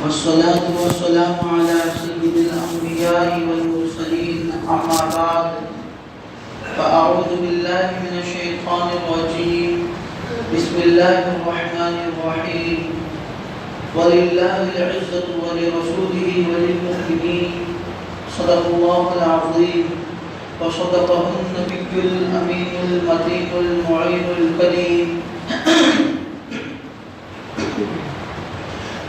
والصلاة والسلام على سيد الأنبياء والمرسلين أما بعد فأعوذ بالله من الشيطان الرجيم بسم الله الرحمن الرحيم ولله العزة ولرسوله وللمؤمنين صدق الله العظيم وصدقه النبي الأمين المتين المعين الكريم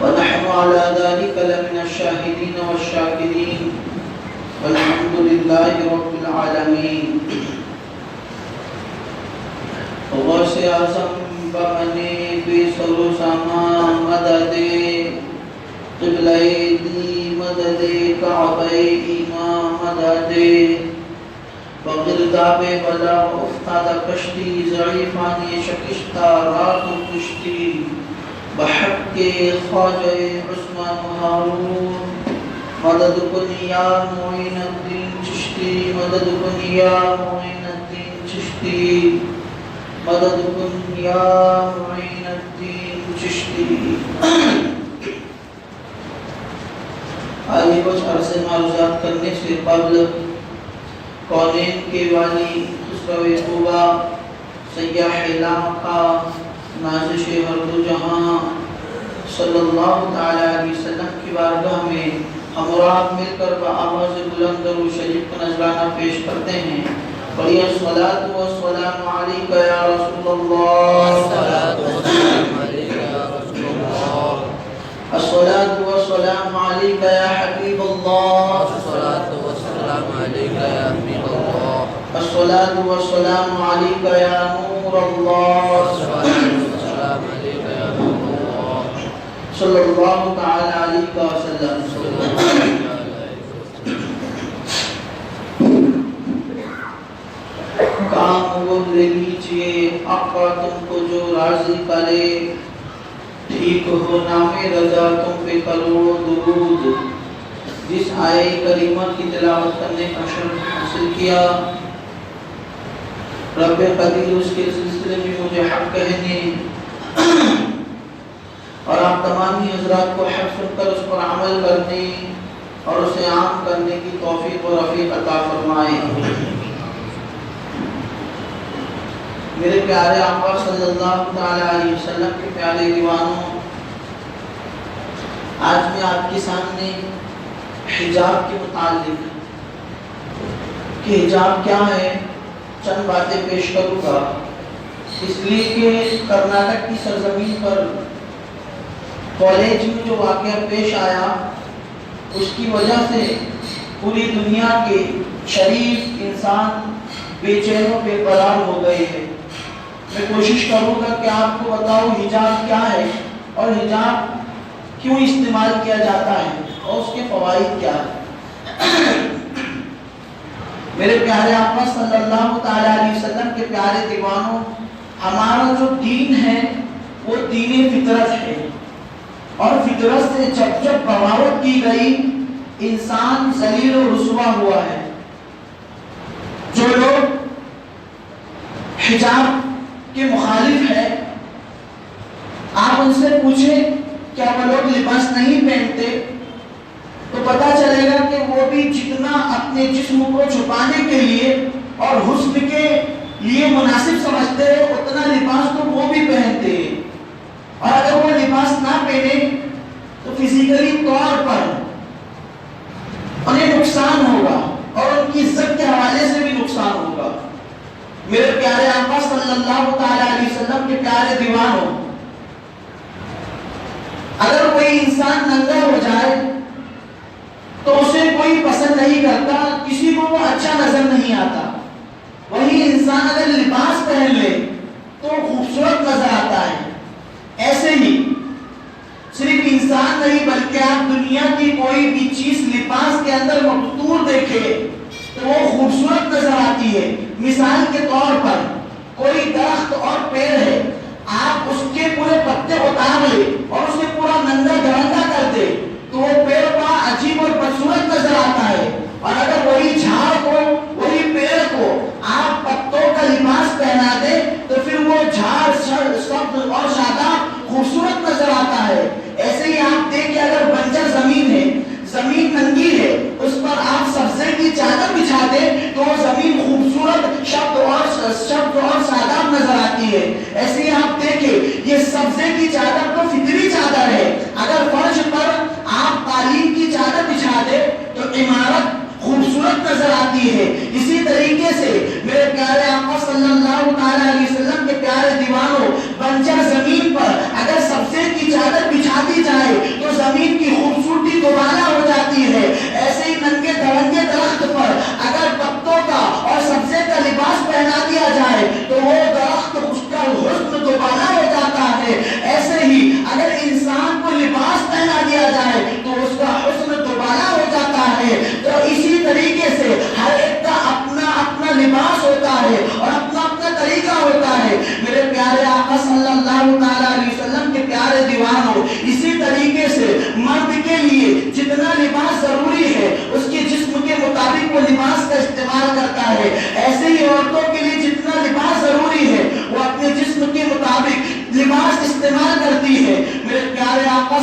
ونحن على ذلك لمن الشاهدين والشاكرين والحمد لله رب العالمين. غوث اعظم بمنے بے سر و سامان مدد قبلہ دی مدد کعبہ ایمان مدد بغرداب بلا افتاد کشتی ضعیفانی شکشتا رات و کشتی بحق خواجہ عثمان ہارون مدد کن یا معین الدین چشتی مدد کن یا معین الدین چشتی مدد کن یا معین الدین چشتی. آئیے کچھ عرصے معروضات کرنے سے قبل کونین کے والی خسرو خوبا سیاح لاقہ نازش ہر دو جہاں صلی اللہ تعالی علیہ وسلم کی بارگاہ میں ہم اور آپ مل کر بآواز بلند و شریف کا نذرانہ پیش کرتے ہیں. بڑی الصلاۃ والسلام علیک یا رسول اللہ، الصلاۃ والسلام علیک یا رسول اللہ، الصلاۃ والسلام علیک یا حبیب اللہ، الصلاۃ والسلام علیک یا حبیب اللہ، الصلاۃ والسلام علیک یا نور اللہ، السلام علیک یا نور اللہ، صلی اللہ تعالی علیہ وسلم. کام وہ لے لیجئے آقا تم کو جو راضی کرے، ٹھیک ہو نام رضا تم پہ کروڑوں درود. جس آیے کریمہ کی تلاوت کرنے کا شرف حاصل کیا، رب قدیر اس کے سلسلے میں مجھے حق کہنے اور آپ تمام ہی حضرات کو حق سن کر اس پر عمل کرنے اور اسے عام کرنے کی توفیق و رفیق عطا فرمائے. میرے پیارے آقا صلی اللہ تعالی علیہ وسلم کے پیارے دیوانوں، آج میں آپ کے سامنے حجاب کے متعلق کہ حجاب کیا ہے چند باتیں پیش کروں گا، اس لیے کہ کرناٹک کی سرزمین پر کالج میں جو واقعہ پیش آیا اس کی وجہ سے پوری دنیا کے شریف انسان بے چین و بے قرار ہو گئے ہیں. میں کوشش کروں گا کہ آپ کو بتاؤں حجاب کیا ہے اور حجاب کیوں استعمال کیا جاتا ہے اور اس کے فوائد کیا ہے. میرے پیارے آقا صلی اللہ تعالی علیہ وسلم کے پیارے دیوانوں، ہمارا جو دین ہے وہ دین فطرت ہے، اور فطرت سے جب جب بغاوت کی گئی انسان ذلیل و رسوا ہوا ہے. جو لوگ حجاب کے مخالف ہے، آپ ان سے پوچھیں کیا وہ لوگ لباس نہیں پہنتے تو پتا چلے گا کہ وہ بھی جتنا اپنے جسم کو چھپانے کے لیے اور حسن کے لیے مناسب سمجھتے ہیں اتنا لباس تو وہ بھی پہنتے ہیں. اور اگر وہ لباس نہ پہنے تو فزیکلی طور پر انہیں نقصان ہوگا اور ان کی عزت کے حوالے سے بھی نقصان ہوگا. میرے پیارے آقا صلی اللہ تعالی علیہ وسلم کے پیارے دیوانوں، اگر کوئی انسان ننگا ہو جائے تو اسے کوئی پسند نہیں کرتا، کسی کو وہ اچھا نظر نہیں آتا. وہی انسان اگر لباس پہن لے تو خوبصورت نظر آتا ہے. ایسے ہی صرف انسان نہیں بلکہ آپ دنیا کی کوئی بھی چیز لباس کے اندر مقطور دیکھے تو وہ خوبصورت نظر آتی ہے. مثال کے طور پر کوئی درخت اور پیڑ ہے، آپ اس کے پورے پتے اتار لے اور اسے پورا ننگا دھڑنگا کر دے تو وہ پیڑ بڑا عجیب اور بدصورت نظر آتا ہے. اور اگر وہی جھاڑ کو، وہی پیڑ کو آپ پتوں کا لباس پہنا دے تو پھر وہ جھاڑ سبز اور شاداب خوبصورت نظر آتا ہے. ایسے ہی آپ دیکھیں اگر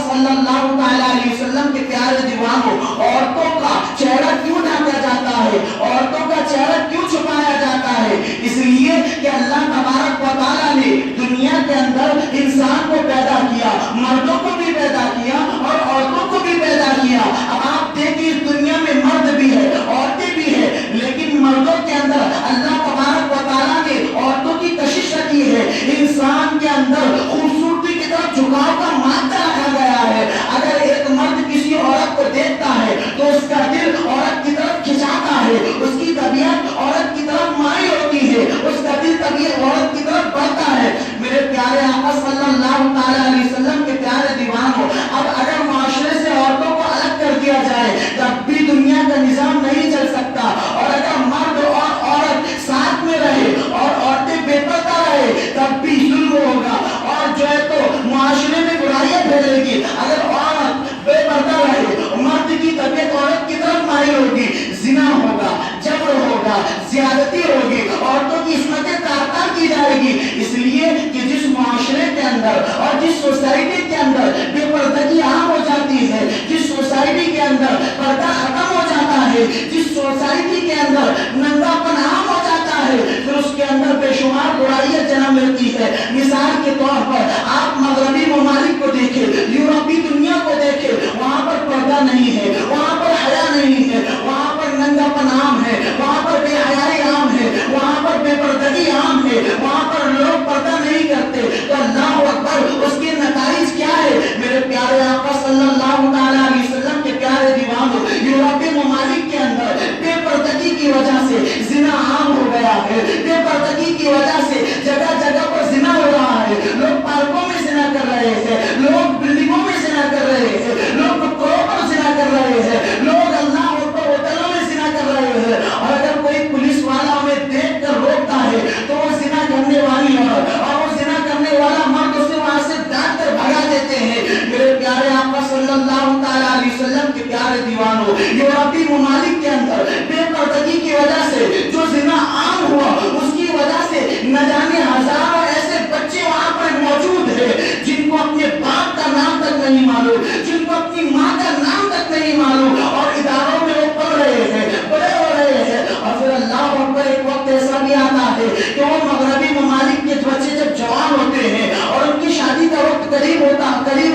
صلی اللہ علیہ وسلم کے پیارے دیوانوں، عورتوں کا چہرہ کیوں ڈھانکا جاتا ہے، عورتوں کا چہرہ کیوں چھپایا جاتا ہے؟ اس لیے کہ اللہ تبارک و تعالیٰ نے دنیا کے اندر انسان کو پیدا کیا، مردوں کو بھی پیدا کیا اور عورتوں کو بھی پیدا کیا۔ اب آپ دیکھیں اس دنیا میں مرد بھی ہے، عورتیں بھی ہے، لیکن مردوں کے اندر اللہ تبارک و تعالیٰ نے عورتوں کی کشش رکھی ہے۔ انسان کے اندر خوبصورتی کی طرف جھکاؤ کا مادہ رکھا گیا ہے۔ اگر ایک مرد کسی عورت کو دیکھتا ہے تو اس کا دل عورت کی طرف کھنچاتا ہے، اس کی طبیعت عورت کی طرف مائل ہوتی ہے، اس کا دل طبیعت عورت کی طرف بڑھتا ہے۔ میرے پیارے آقا صلی اللہ علیہ وسلم کے پیارے دیوانوں، اب اگر معاشرے سے عورتوں کو الگ کر دیا جائے تب بھی دنیا کا نظام نہیں چل سکتا، اور اگر مرد اور عورت ساتھ میں رہے اور عورتیں بے پردہ رہے تب بھی ظلم ہوگا، اور جو ہے تو معاشرے میں برائیاں پھیلے گی۔ اگر عورت بے پردہ رہے، مرد کی طبیعت عورت کی طرف مائل ہوگی، زنا ہوگا، جبر ہوگا، زیادتی ہوگی، عورتوں کی عصمت تعطیل کی جائے گی۔ اس لیے کہ جس معاشرے کے اندر اور جس سوسائٹی کے اندر بے پردگی عام ہو جاتی ہے، جس سوسائٹی کے اندر پردہ ختم ہو جاتا ہے، جس سوسائٹی کے اندر ننگا پن عام ہو جاتا ہے، پھر اس کے اندر بے شمار برائیاں جنم لیتی ہے۔ مثال کے طور پر آپ مغربی ممالک کو دیکھیں، یورپی دنیا کو دیکھیں، وہاں پر پردہ نہیں ہے، وہاں پر حیا نہیں ہے، وہاں پر ننگا پن عام ہے، وہاں پر بے حیائی عام ہے، وہاں پر بے پردگی عام ہے، وہاں پر لوگ پردہ نہیں کرتے۔ تو اللہ اکبر، اس کے نتائج کیا ہے؟ میرے پیارے آقا صلی اللہ علیہ وسلم کے پیارے دیوانوں، یورپی ممالک کے اندر بے پردگی کی وجہ سے زنا عام ہو گیا ہے، بے پردگی کی وجہ سے جگہ جگہ پر زنا ہو رہا ہے، لوگ پارکوں میں زنا کر رہے ہیں، لوگ بلڈنگوں میں زنا کر رہے ہیں، لوگ ٹکڑوں پر زنا کر رہے ہیں، لوگ اللہ اکبر ہوٹلوں میں زنا کر رہے ہیں، اور اگر کوئی پولیس والا ہمیں دیکھ کر روکتا ہے تو وہ زنا کرنے والی عورت اور وہ زنا کرنے والا مرد اسے وہاں سے ڈانٹ کر بھگا دیتے ہیں۔ میرے پیارے آقا صلی اللہ علیہ وسلم کے پیارے دیوانوں، یورپی ممالک کے اندر بے پردگی کی وجہ سے جو زنا عام ہوا، اس کی وجہ سے نہ جانے ہزاروں ایسے بچے وہاں پر موجود ہیں جن کو اپنے باپ کا نام تک نہیں معلوم، جن کو اپنی ماں کا نام تک نہیں معلوم، اور اداروں میں وہ پڑھ رہے ہیں، بڑے ہو رہے ہیں، اور پھر اللہ اکبر ایک وقت ایسا بھی آتا ہے کہ وہ مغربی ممالک کے بچے جب جوان ہوتے ہیں اور ان کی شادی کا وقت قریب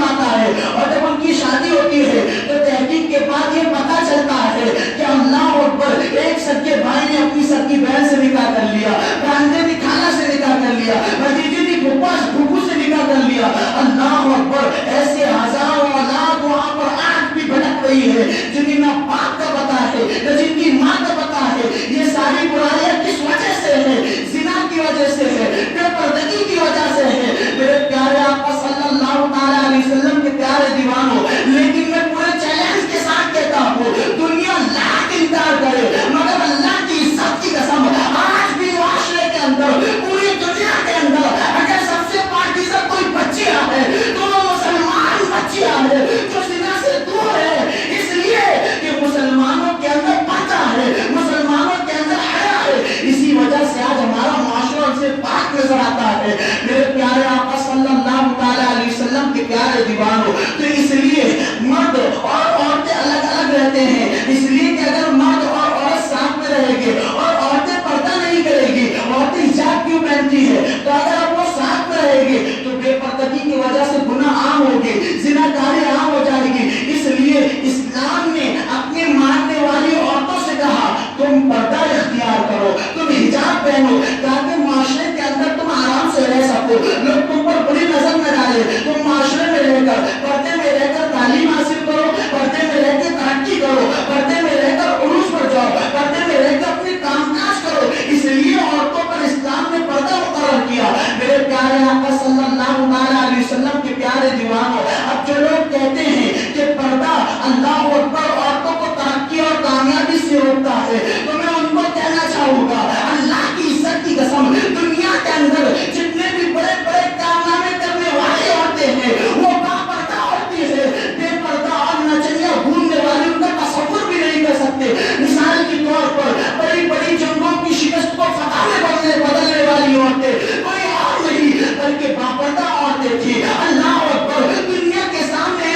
آتا ہے، اور جب ان کی شادی ہوتی ہے تو تحقیق کے بعد یہ پتا چلتا ہے کہ اللہ اکبر ایک سگے بھائی نے اپنی سگی بہن سے نکاح کر لیا، بھانجے کی خالہ سے نکاح کر لیا، بھتیجے کی پھپھو سے نکاح کر لیا۔ اللہ اکبر، ایسے ہزاروں اولاد وہاں پر آج بھی بھٹک رہی ہے جنہیں نہ باپ کا پتا ہے نہ جن کی ماں کا پتا ہے۔ یہ ساری برائیاں کس وجہ سے ہے؟ زنا کی وجہ سے ہے، بے پردگی کی وجہ سے ہے۔ میرے پیارے آقا صلی اللہ علیہ وسلم کے پیارے دیوانوں، لیکن میں پورے چیلنج کے ساتھ کہتا ہوں، دنیا لاکھ انکار کرے مگر اللہ کی عزت کی قسم، آج بھی معاشرے کے اندر، پوری دنیا کے اندر اگر سب سے پاکیزہ کوئی بچیاں ہے تو وہ مسلمان بچیاں ہے جو زنا سے دور ہے، اس لیے کہ مسلمانوں کے اندر پردہ ہے، مسلمانوں کے اندر حیا ہے، اسی وجہ سے آج ہمارا معاشرہ ان سے پاک نظر آتا ہے۔ میرے پیارے آقا صلی اللہ علیہ وسلم کے پیارے دیوانوں، تو اس لیے مرد اور عورتیں الگ الگ رہتے ہیں، اس لیے کہ اگر مرد اور عورت ساتھ میں رہیں گے اور عورتیں پردہ نہیں کرے گی، عورتیں حجاب کیوں پہنتی ہے، تو اگر وہ ساتھ میں رہیں گے تو بے پردگی کی وجہ سے گناہ عام ہوگی، زناکاری عام ہو جائے گی۔ اس لیے اسلام نے اپنے ماننے والی عورتوں سے کہا تم پردہ اختیار کرو، تم حجاب پہنو، تاکہ معاشرے کے اندر تم آرام سے رہ سکو، لوگ تم پر بری نظر نہ ڈالے، تم معاشرے میں رہ کر، پردے میں رہ کر تعلیم حاصل کرو، پردے میں رہ کے ترقی کرو، پردے میں رہ کر عروج پر جاؤ، پردے میں رہ کر اپنے کام کاج کرو۔ اس لیے عورتوں پر اسلام نے پردہ مقرر کیا۔ میرے پیارے آقا صلی اللہ علیہ وسلم کے پیارے دیوانوں، اب جو لوگ کہتے ہیں کہ پردہ اللہ اکبر عورتوں کو ترقی اور کامیابی سے روکتا ہے، تو میں ان کو کہنا چاہوں گا، اللہ کی عزت کی قسم، دنیا کے اندر جتنے بھی بڑے بڑے کارنامے کرنے والی عورتیں ہیں وہ باپردہ ہوتی ہے، بے پردہ اور نچنیاں گھومنے والی ان کا تصور بھی نہیں کر سکتے۔ مثال کے طور پر بڑی بڑی جنگوں کی شکست کو فتح میں بدلنے والی عورتیں کوئی اور نہیں بلکہ باپردہ عورتیں تھی۔ اللہ اکبر، دنیا کے سامنے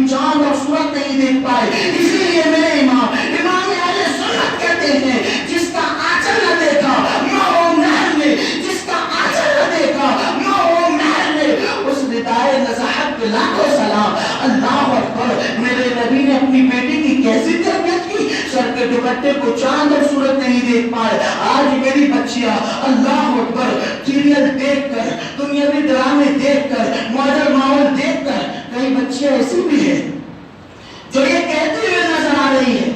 کی چاند اور صورت نہیں دیکھ پائے. اسی لیے میرے امام اہل سنت کہتے ہیں جس کا آنچل نہ دیکھا ماں و مہر نے, جس کا آنچل نہ دیکھا ماں و مہر نے, اس ندائے نصیحت پہ لاکھوں سلام. اللہ اکبر. میرے نبی نے اپنی بیٹی کی کیسی تربیت کی, سر کے دوپٹے کو چاند اور سورج نہیں دیکھ پائے. آج میری بچیاں اللہ اکبر سیریل دیکھ کر, دنیاوی ڈرامے دیکھ کر, ماڈرن ماحول دیکھ کر, کئی بچیاں ایسی بھی ہیں جو یہ کہتے ہوئے نظر آ رہی ہے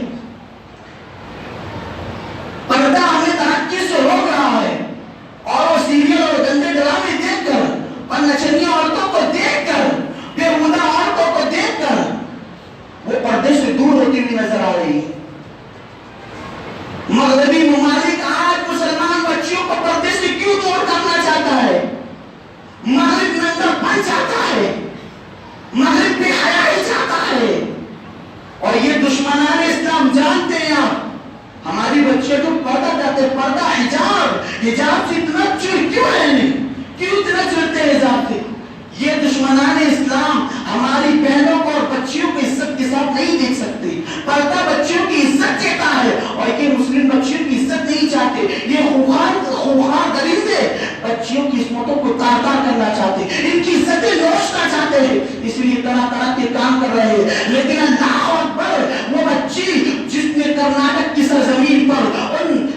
پردہ ہمیں ترقی سے روک رہا ہے, اور وہ سیریل اور گندے ڈرامے دیکھ کر اور نچنیاں عورتوں کو دیکھ کر, بےہودہ عورتوں کو دیکھ کر وہ پردے سے دور ہوتی ہوئی نظر آ رہی ہے. مغربی ممالک آج مسلمان بچیوں کو پردے سے کیوں دور کرنا چاہتا ہے؟ مغرب ننگا پن چاہتا ہے, مغرب بے حیائی چاہتا ہے, اور یہ دشمنان اسلام جانتے ہیں. آپ ہماری بچے کو پردہ کہتے, پردہ حجاب سے اتنا چڑ کیوں ہے, کیوں اتنا چڑتے ہیں حجاب سے؟ یہ دشمنان اسلام ہماری بہنوں کو اور بچیوں کو عزت کے ساتھ نہیں دیکھ سکتے. پردہ بچیوں کی عزت دیتا ہے, اور یہ مسلم بچیوں کی عزت نہیں چاہتے. یہ خوخار درندے بچیوں کی عصمتوں کو تار تار کرنا چاہتے, ان کی عزتیں نوچنا چاہتے ہیں, اس لیے طرح طرح کے کام کر رہے ہیں. لیکن اللہ اکبر, وہ بچی جس نے کرناٹک کی سرزمین پر ان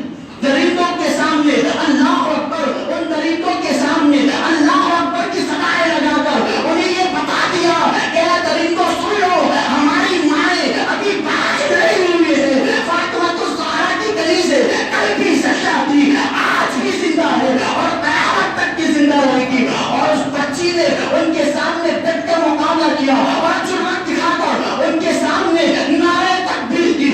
درندوں کے سامنے, اللہ اکبر, ان درندوں کے سامنے اللہ اکبر کی صدائیں لگا کر انہیں یہ بتا دیا کہ اے درندوں سن لو, ہماری مائیں ابھی باز نہیں ہوئی ہے. فاطمہ الزہرا کی گلی سے کل بھی زندہ تھی, آج بھی زندہ ہے, اور قیامت تک کی زندہ رہے گی. اور اس بچی نے ان کے سامنے ڈٹ کر مقابلہ کیا اور جرأت دکھا کر ان کے سامنے نعرے تکبیر کی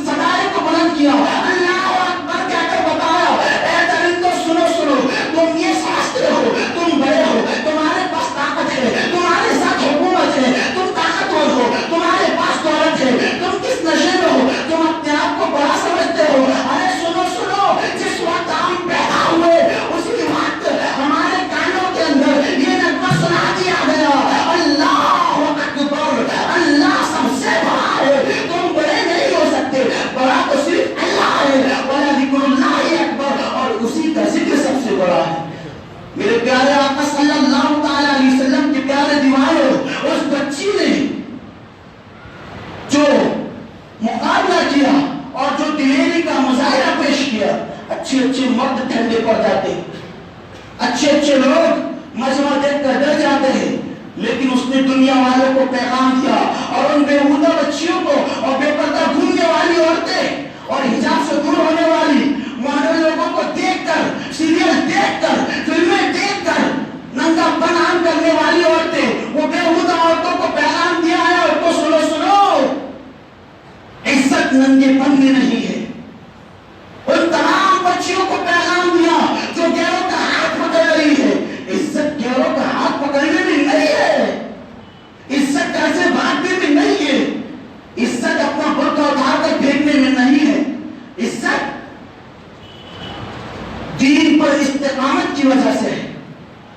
صدائیں کو بلند کیا. اللہ اکبر کہہ کر بتایا, اے درندوں سنو سنو, تم یہ سمجھتے ہو تم بڑے ہو, تمہارے پاس طاقت ہے, تمہارے ساتھ حکومت ہے, تم طاقتور ہو, تمہارے پاس دولت ہے, تم کس نشے میں ہو, تم اپنے آپ کو بڑا سمجھتے ہو. ارے سنو سنو, جس وقت ہم پیدا ہوئے اسی وقت ہمارے کانوں کے اندر یہ نغمہ سنا دیا گیا, اللہ اکبر, اللہ سب سے بڑا ہے, تم بڑے نہیں ہو سکتے, بڑا تو صرف اللہ ہے, وَلَذِكْرُ اللَّهِ اکبر, اور اسی کا ذکر سب سے بڑا ہے. میرے پیارے آقا صلی اللہ تعالی علیہ وسلم کے پیارے دیوانوں, اس بچی نے جو مقابلہ کیا اور جو دلیری کا مظاہرہ پیش کیا, اچھے اچھے مرد ٹھنڈے پڑ جاتے ہیں, اچھے اچھے لوگ مجمع دیکھ کر ڈر جاتے ہیں, لیکن اس نے دنیا والوں کو پیغام دیا, اور ان بےہودہ بچیوں کو اور بے پردہ گھومنے والی عورتیں اور حجاب سے دور ہونے والی ماڈرن لوگوں کو دیکھ کر, سیریل دیکھ کر, فلمیں دیکھ کر ننگا پن عام کرنے والی عورتیں, وہ بےہودہ عورتوں کو پیغام دیا ہے, اور تو سنو سنو, عزت ننگے پن میں نہیں ہے. ان تمام بچیوں کو پیغام دیا جو غیروں کا ہاتھ پکڑ رہی ہے, عزت غیروں کا ہاتھ پکڑنے میں نہیں ہے, عزت ایسے بھاگنے میں نہیں ہے, عزت اپنا برقع اٹھا کر پھینکنے میں نہیں ہے. عزت دین پر استقامت کی وجہ سے ہے.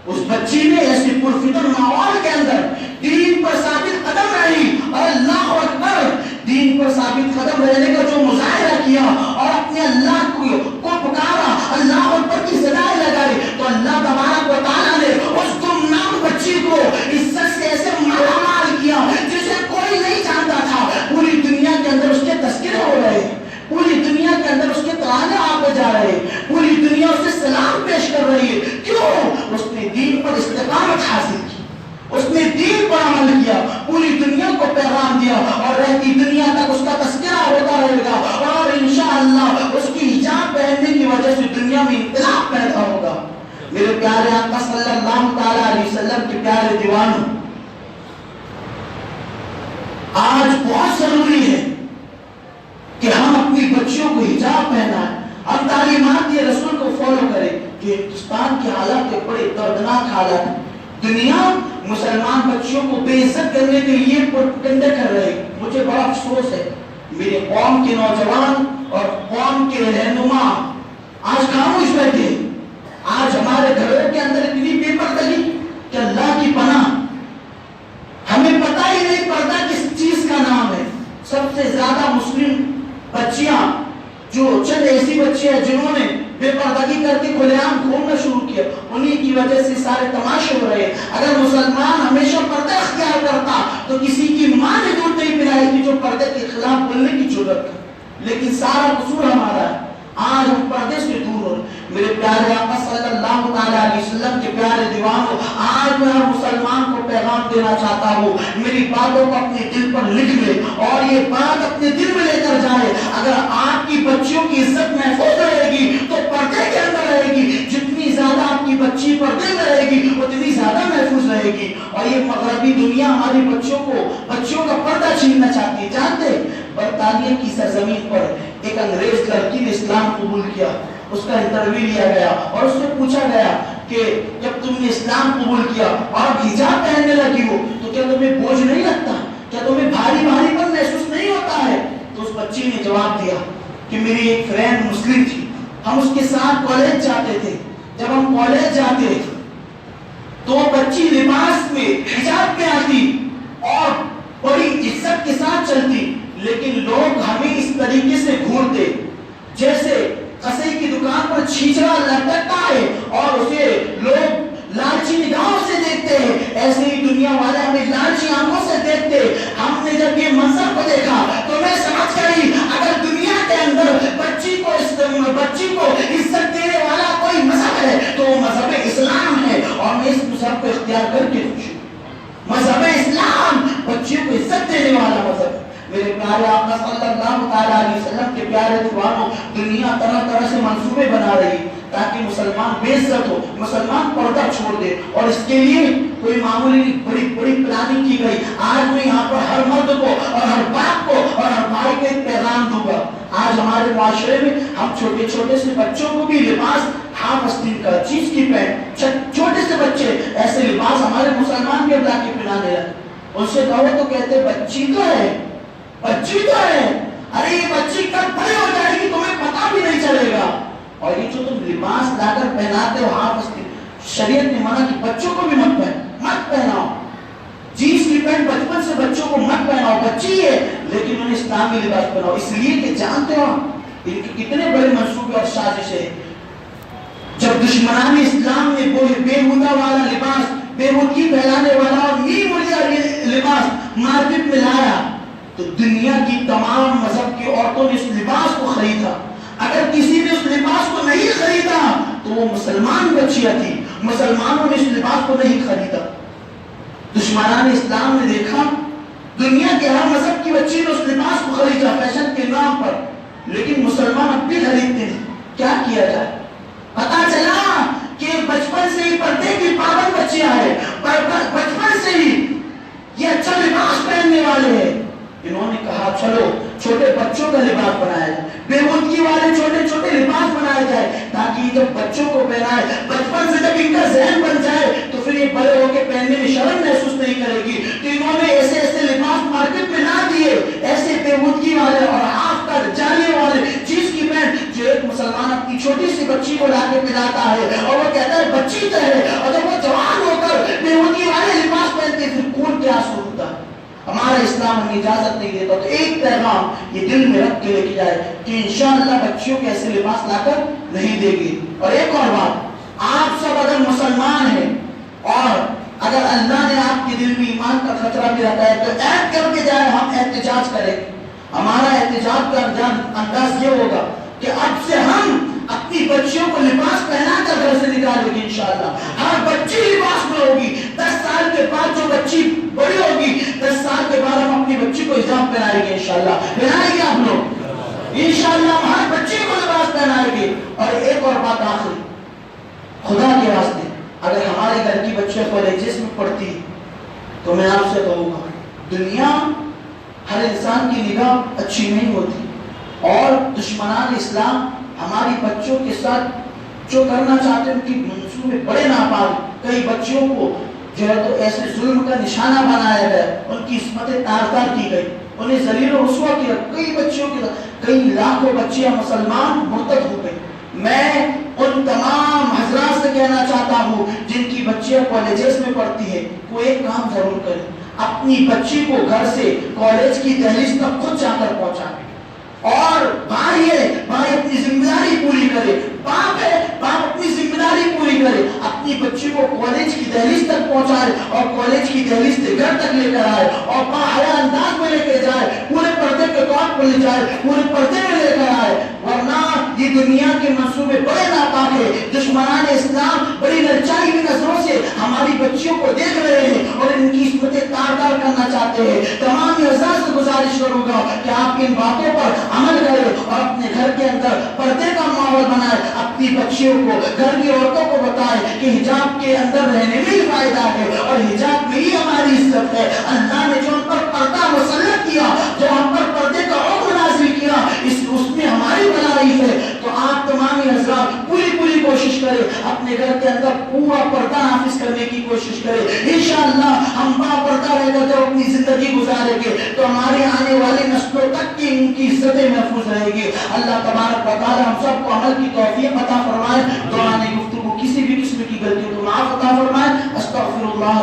اس بچی نے ایسی پرفتن ماحول کے اندر دین پر ثابت قدم رہی, اور اللہ اکبر, دین پر ثابت قدم رہنے کا جو مظاہرہ کیا اور اپنے اللہ کو پکارا, اللہ اکبر کی صدائیں لگائی, تو اللہ تبارک و تعالیٰ نے اس گمنام بچی کو عزت سے ایسے مالا مال کیا جسے کوئی نہیں جانتا تھا. پوری دنیا کے اندر اس کے تذکرے ہو رہے, پوری دنیا کے اندر اس کے ترانے آتے جا رہے, پوری دنیا اسے سلام پیش کر رہی ہے. کیوں؟ اس نے دین پر استقامت حاصل کی, اس نے دین پر عمل کیا, پوری دنیا کو پیغام دیا, اور رہتی دنیا تک اس کا تذکرہ ہوتا رہے گا, اور انشاءاللہ اس کی حجاب پہننے کی وجہ سے دنیا میں انقلاب پیدا ہوگا. میرے پیارے آقا صلی اللہ تعالی علیہ وسلم کے پیارے دیوانوں, آج بہت ضروری ہے کہ ہم اپنی بچیوں کو حجاب پہنائیں, ہم تعلیمات یہ رسول کو فالو کریں. کہ ہندوستان کے حالات بڑے دردناک حالات ہیں, دنیا مسلمان بچیوں کو بے عزت کرنے کے لیے پروپیگنڈا کر رہے. مجھے بڑا افسوس ہے, میرے قوم کے نوجوان اور قوم کے رہنما آج خاموش بیٹھے. آج ہمارے گھروں کے اندر اتنی بے پردگی کہ اللہ کی پناہ, ہمیں پتہ ہی نہیں بچے ہیں جنہوں نے بے پردگی کر کے کھلے عام گھومنا شروع کیا، انہی کی وجہ سے سارے تماشے ہو رہے ہیں۔ اگر مسلمان ہمیشہ پردہ اختیار کرتا تو کسی کی ماں نے دودھ نہیں پلائی تھی جو پردے کے خلاف بولنے کی ضرورت ہے، لیکن سارا قصور ہمارا ہے۔ آج ہم پردے سے دور ہو رہے۔ میرے پیارے آقا صلی اللہ تعالیٰ علیہ وسلم کے پیارے دیوانوں، آج میں ہر مسلمان کو پیغام دینا چاہتا ہوں، میری باتوں کو اپنے دل پر لکھ لے اور یہ بات اپنے دل میں لے کر جائے۔ اگر آپ کی بچیوں کی عزت محفوظ رہے گی تو پردے کے اندر رہے گی، جتنی زیادہ آپ کی بچی پردے میں رہے گی اتنی زیادہ محفوظ رہے گی۔ اور یہ مغربی دنیا ہماری بچیوں کا پردہ چھیننا چاہتی ہے۔ جانتے برطانیہ کی سرزمین پر ایک انگریز لڑکی نے اسلام قبول کیا، اس کا انٹرویو لیا گیا اور اس سے پوچھا گیا کہ جب تم نے اسلام قبول کیا اور اب حجاب پہننے لگی ہو تو کیا تمہیں بوجھ نہیں لگتا، کیا تمہیں بھاری پن محسوس نہیں ہوتا ہے؟ تو اس بچی نے جواب دیا کہ میری ایک فرینڈ مسلم تھی، ہم اس کے ساتھ کالج جاتے تھے، جب ہم کالج جاتے تو بچی لباس میں حجاب میں آتی اور بڑی عزت کے ساتھ چلتی، لیکن لوگ ہمیں اس طریقے سے گھورتے جیسے کسے کی دکان پر چھیچڑا لٹکتا ہے اور اسے لوگ لالچی نگاہوں سے دیکھتے ہیں، ایسے ہی دنیا والے ہمیں لالچی آنکھوں سے دیکھتے۔ ہم نے جب یہ منظر کو دیکھا تو میں سمجھ گئی اگر دنیا کے اندر بچی کو عزت دینے والا کوئی مذہب ہے تو وہ مذہب اسلام ہے، اور میں اس مذہب کو اختیار کر کے خوش ہوں۔ مذہب اسلام بچیوں کو عزت دینے والا مذہب ہے۔ میرے پیارے آقا صلی اللہ تعالیٰ علیہ وسلم کے پیارے دیوانوں، دنیا طرح طرح سے منصوبے بنا رہی تاکہ مسلمان بے عزت ہو، مسلمان پردہ چھوڑ دے، اور اس کے لیے کوئی معمولی بڑی پلاننگ کی گئی۔ آج میں یہاں پر ہر مرد کو اور ہر باپ کو اور ہر بھائی کو ایک پیغام دوں گا۔ آج ہمارے معاشرے میں ہم چھوٹے چھوٹے سے بچوں کو بھی لباس ہاف آستین کا، جینس کی پینٹ، چھوٹے سے بچے ایسے لباس ہمارے مسلمان کے لا کے پہنانے لگے۔ ان سے کہو تو کہتے بچی تو ہے، ارے یہ بچی کب بڑی ہو جائے گی تمہیں پتا بھی نہیں چلے گا۔ اور یہ جو تم لباس لا کر پہناتے ہو ہاف آستین، شریعت نے منع کی بچوں کو بھی مت پہناؤ، جینس کی پینٹ بچپن سے بچوں کو مت پہناؤ، بچی ہے لیکن انہیں اسلامی لباس پہناؤ، اس لیے کہ جانتے ہو ان کے کتنے بڑے منصوبے اور سازشیں۔ جب دشمنان اسلام نے وہ بےہودہ والا لباس، بےہودگی پھیلانے والا اور نیمولیہ لباس مارکیٹ میں لایا تو دنیا کی تمام مذہب کی عورتوں نے اس لباس کو خریدا۔ اگر کسی نے اس لباس کو نہیں خریدا تو وہ مسلمان بچیاں تھی، مسلمانوں نے اس لباس کو نہیں خریدا۔ دشمنان اسلام نے دیکھا دنیا کے ہر مذہب کی بچی نے اس لباس کو خریدا فیشن کے نام پر، لیکن مسلمان اب بھی خریدتے ہیں۔ کیا کیا جائے؟ پتا چلا کہ بچپن سے ہی پردے کی پابند بچیاں ہیں، بچپن سے ہی یہ اچھا لباس پہننے والے ہیں۔ انہوں نے کہا چلو چھوٹے بچوں کا لباس بنایا جائے، بےہودگی والے چھوٹے چھوٹے لباس بنائے جائے تاکہ جب بچوں کو پہنائے، بچپن سے جب ان کا ذہن بن جائے تو پھر یہ بڑے ہو کے پہننے میں شرم محسوس نہیں کرے گی۔ تو انہوں نے ایسے ایسے لباس مارکیٹ میں لا دیے، ایسے بےہودگی والے اور ہاف کر جانے والے چیز کی پینٹ جو ایک مسلمان اپنی چھوٹی سی بچی کو لا کے پہناتا ہے اور وہ کہتا ہے بچی تو ہے، اور جب وہ جوان ہو کر بےہودگی والے لباس پہنتے پھر خون کیا آنسو ہوتا ہے۔ ہمارا اسلام ہمیں اجازت نہیں دیتا۔ تو ایک پیغام یہ دل میں رکھ کے لے کے جائے کہ انشاءاللہ بچیوں کے ایسے لباس لا کر نہیں دے گی۔ اور ایک اور بات، آپ سب اگر مسلمان ہیں اور اگر اللہ نے آپ کے دل میں ایمان کا خطرہ بھی رکھا ہے تو عہد کر کے جائے ہم احتجاج کریں۔ ہمارا احتجاج کا انداز یہ ہوگا کہ اب سے ہم اپنی بچیوں کو لباس پہنا کر گھر سے نکالیں گے انشاءاللہ۔ ہر بچی لباس میں ہوگی۔ 10 سال کے بعد جو بچی بڑی ہوگی، 10 سال کے بعد ہم اپنی بچی کو حجاب پہنائیں گے انشاءاللہ۔ پہنائیں گے آپ لوگ انشاءاللہ، ہم ہر بچی کو لباس پہنائیں گے۔ اور ایک اور بات آخری، خدا کے واسطے اگر ہمارے گھر کی بچے کالجز میں پڑھتی تو میں آپ سے کہوں گا دنیا ہر انسان کی نگاہ اچھی نہیں ہوتی، اور دشمنان اسلام ہماری بچوں کے ساتھ جو کرنا چاہتے ہیں ان کی منصوبے بڑے ناپاک، کئی بچیوں کو جو ہے تو ایسے ظلم کا نشانہ بنایا گیا، ان کی عصمتیں تار کی گئی، انہیں ذلیل و رسوا کیا، کئی بچیوں کے کئی لاکھوں بچیاں مسلمان مرتد ہو گئی۔ میں ان تمام حضرات سے کہنا چاہتا ہوں جن کی بچیاں کالجز میں پڑھتی ہیں، وہ ایک کام ضرور کریں، اپنی بچی کو گھر سے کالج کی دہلیز تک خود جا کر پہنچائیں۔ اور بھائی ہے بھائی اپنی ذمہ داری پوری کرے، باپ ہے باپ اپنی ذمہ داری پوری کرے، اپنی بچی کو کالج کی دہلیز تک پہنچائے اور کالج کی دہلیز سے گھر تک لے کر آئے اور باحیا انداز میں لے کے جائے، پورے پردے کے طور پر لے جائے، پورے پردے میں لے کر آئے، ورنہ یہ دنیا کے منصوبے بڑے ناپاک ہے۔ دشمنان اسلام بڑی للچائی ہوئی نظروں سے ہماری بچیوں کو دیکھ رہے ہیں اور ان کی عصمتیں تار تار کرنا چاہتے ہیں۔ تمام حضرات سے گزارش کروں گا کہ آپ ان باتوں پر عمل کریں اور اپنے گھر کے اندر پردے کا ماحول بنائیں، اپنی بچیوں کو، گھر کی عورتوں کو بتائیں کہ حجاب کے اندر رہنے میں ہی فائدہ ہے اور حجاب میں ہی ہماری عزت ہے۔ اللہ نے جو ہم پر پردہ مسلط کیا، جو ہم پر پردے کا حکم نازل کیا، اس میں ہماری بھلائی ہے۔ تو آپ تمام حضرات پوری کوشش کریں، اپنے گھر کے اندر پورا پردہ نافذ کرنے کی کوشش کریں۔ انشاءاللہ ہم با پردہ رہ کر جب اپنی زندگی گزاریں گے تو ہمارے آنے والی نسلوں تک کی ان کی عزتیں محفوظ رہے گی۔ اللہ تبارک و تعالی ہم سب کو عمل کی توفیق عطا فرمائے۔ دوران گفتگو کسی بھی قسم کی غلطی کو معاف عطا فرمائے۔ استغفر اللہ